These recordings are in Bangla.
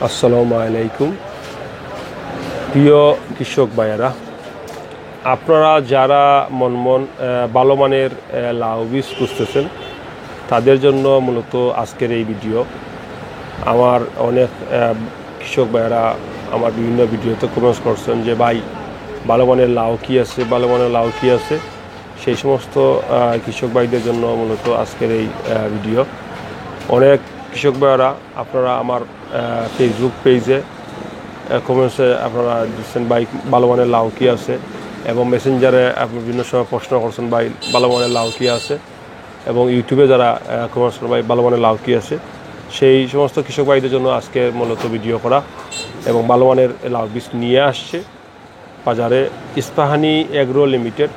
আসসালামু আলাইকুম প্রিয় কৃষক ভাইয়েরা, আপনারা যারা ভালো মানের লাউ বীজ খুঁজতেছেন তাদের জন্য মূলত আজকের এই ভিডিও। আমার অনেক কৃষক ভাইয়েরা আমার বিভিন্ন ভিডিওতে কমেন্টস করছেন যে ভাই ভালো মানের লাউ কী আছে, ভালো মানের লাউ কী আছে। সেই সমস্ত কৃষক ভাইদের জন্য মূলত আজকের এই ভিডিও। অনেক কৃষক ভাইয়েরা আপনারা আমার ফেসবুক পেজে কমেন্টসে আপনারা দিচ্ছেন ভাই ভালো মানের লাউ কী আছে, এবং মেসেঞ্জারে আপনি বিভিন্ন সময় প্রশ্ন করছেন ভাই ভালো মানের লাউ কী আছে, এবং ইউটিউবে যারা কমেন্টস করেন ভাই ভালো মানের লাউ কী আছে। সেই সমস্ত কৃষক ভাইদের জন্য আজকে মূলত ভিডিও করা, এবং ভালো মানের লাউ বীজ নিয়ে আসছে বাজারে ইস্পাহানি এগ্রো লিমিটেড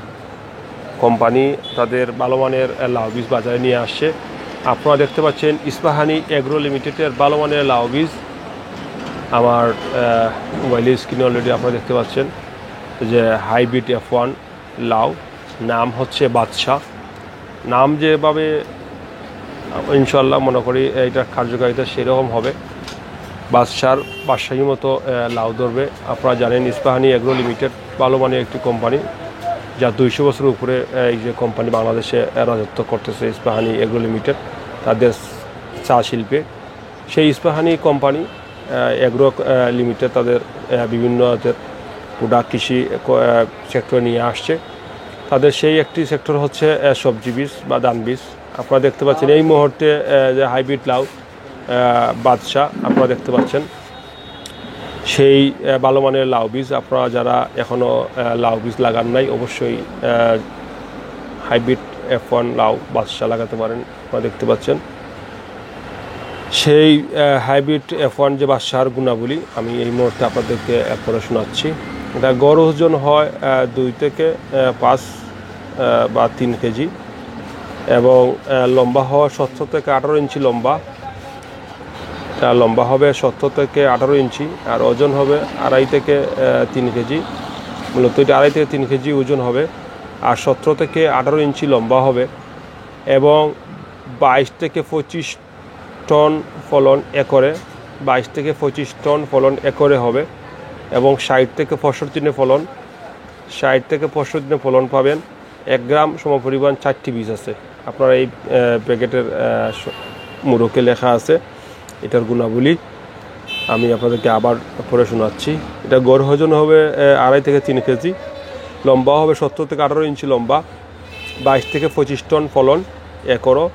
কোম্পানি। তাদের ভালো মানের লাউ বীজ বাজারে নিয়ে আসছে। আপনারা দেখতে পাচ্ছেন ইস্পাহানি এগ্রো লিমিটেডের ভালো মানের লাউ বীজ আমার মোবাইলের স্ক্রিনে অলরেডি আপনারা দেখতে পাচ্ছেন যে হাইব্রিড F1 লাউ, নাম হচ্ছে বাদশাহ। নাম যেভাবে ইনশাল্লাহ মনে করি এইটার কার্যকারিতা সেরকম হবে, বাদশাহী মতো লাউ ধরবে। আপনারা জানেন ইস্পাহানি এগ্রো লিমিটেড ভালো মানের একটি কোম্পানি, যা 200 বছরের উপরে এই যে কোম্পানি বাংলাদেশে রাজত্ব করতেছে। ইস্পাহানি এগ্রো লিমিটেড তাদের চা শিল্পে, সেই ইস্পাহানি কোম্পানি এগ্রো লিমিটেড তাদের বিভিন্ন প্রোডাক্ট কৃষি সেক্টর নিয়ে আসছে। তাদের সেই একটি সেক্টর হচ্ছে সবজি বীজ বা ধান বীজ। আপনারা দেখতে পাচ্ছেন এই মুহূর্তে যে হাইব্রিড লাউ বাদশাহ আপনারা দেখতে পাচ্ছেন, সেই ভালো মানের লাউ বীজ। আপনারা যারা এখনও লাউ বীজ লাগান নাই অবশ্যই হাইব্রিড F1 লাউ বাদশাহ লাগাতে পারেন। আপনারা দেখতে পাচ্ছেন সেই হাইব্রিড F1 যে বাদশাহর গুণাবলী আমি এই মুহূর্তে আপনাদেরকে পড়ে শোনাচ্ছি। এটা গড় ওজন হয় 2 থেকে 5 বা 3 কেজি, এবং লম্বা হওয়া 17 থেকে 18 ইঞ্চি লম্বা হবে 17 থেকে 18 ইঞ্চি, আর ওজন হবে 2.5 থেকে 3 কেজি। মূলত এটা 2.5 থেকে 3 কেজি ওজন হবে, আর 17 থেকে 18 ইঞ্চি লম্বা হবে, এবং 22 থেকে 25 টন ফলন একরে, 22 থেকে 25 টন ফলন একরে হবে, এবং 60 থেকে 65 দিনে ফলন, 60 থেকে 65 দিনে ফলন পাবেন। 1 গ্রাম সমপরিমাণ 4টি বীজ আছে। আপনারা এই প্যাকেটের মুড়কে লেখা আছে এটার গুণাবলী, আমি আপনাদেরকে আবার পড়ে শোনাচ্ছি। এটা গড় ওজন হবে 2.5 থেকে 3 কেজি, লম্বা হবে 17 থেকে 18 ইঞ্চি লম্বা, 22 থেকে 25 টন ফলন একরো,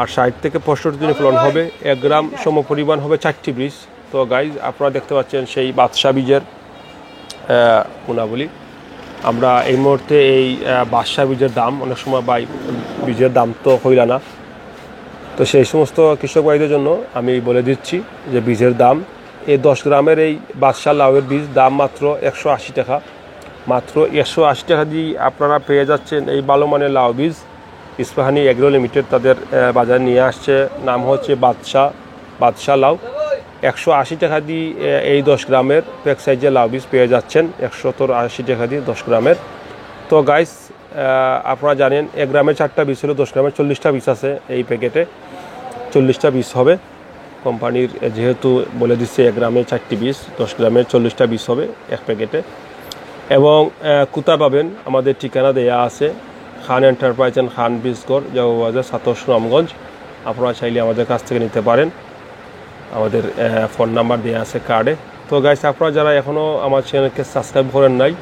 আর 60 থেকে 65 দিনে ফলন হবে। 1 গ্রাম সমপরিমাণ হবে 4টি বীজ। তো গাইজ আপনারা দেখতে পাচ্ছেন সেই বাদশাহ বীজের গুণাবলী। আমরা এই মুহূর্তে এই বাদশাহ বীজের দাম অনেক সময় বীজের দাম তো হইল না, তো সেই সমস্ত কৃষক ভাইদের জন্য আমি বলে দিচ্ছি যে বীজের দাম এই 10 গ্রামের এই বাদশাহ লাউয়ের বীজ দাম মাত্র 180 টাকা। মাত্র 180 টাকা দিয়ে আপনারা পেয়ে যাচ্ছেন এই ভালো মানের লাউ বীজ। ইস্পাহানি এগ্রো লিমিটেড তাদের বাজারে নিয়ে আসছে, নাম হচ্ছে বাদশাহ লাউ। 180 টাকা দিয়ে এই 10 গ্রামের প্যাক সাইজের লাউ বীজ পেয়ে যাচ্ছেন, 180 টাকা দিয়ে 10 গ্রামের। তো গাইস আপনারা জানেন 1 গ্রামের 4টা বীজ হলো, 10 গ্রামের 40টা বীজ আছে এই প্যাকেটে, 40টা বীজ হবে। কোম্পানির যেহেতু বলে দিচ্ছে 1 গ্রামে 4টি বীজ, 10 গ্রামের 40টা বীজ হবে এক প্যাকেটে। এবং কোথায় পাবেন আমাদের ঠিকানা দেয়া আছে, খান এন্টারপ্রাইজ অ্যান্ড খান বীজগড়, জগবাজার 27 সুনামগঞ্জ। আপনারা চাইলে আমাদের কাছ থেকে নিতে পারেন, আমাদের ফোন নাম্বার দেওয়া আছে কার্ডে। তো গাইস আপনারা যারা এখনও আমার চ্যানেলকে সাবস্ক্রাইব করেন নাই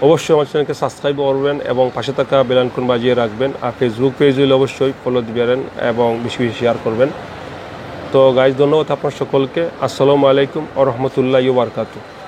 অবশ্যই আমার চ্যানেলকে সাবস্ক্রাইব করবেন, এবং পাশে থাকা বেল আইকন বাজিয়ে রাখবেন। আর ফেসবুক পেজ হলে অবশ্যই ফলো দিবেন এবং বেশি বেশি শেয়ার করবেন। তো গাইস ধন্যবাদ আপনার সকলকে। আসসালামু আলাইকুম ওয়া রাহমাতুল্লাহি ওয়া বারাকাতুহু।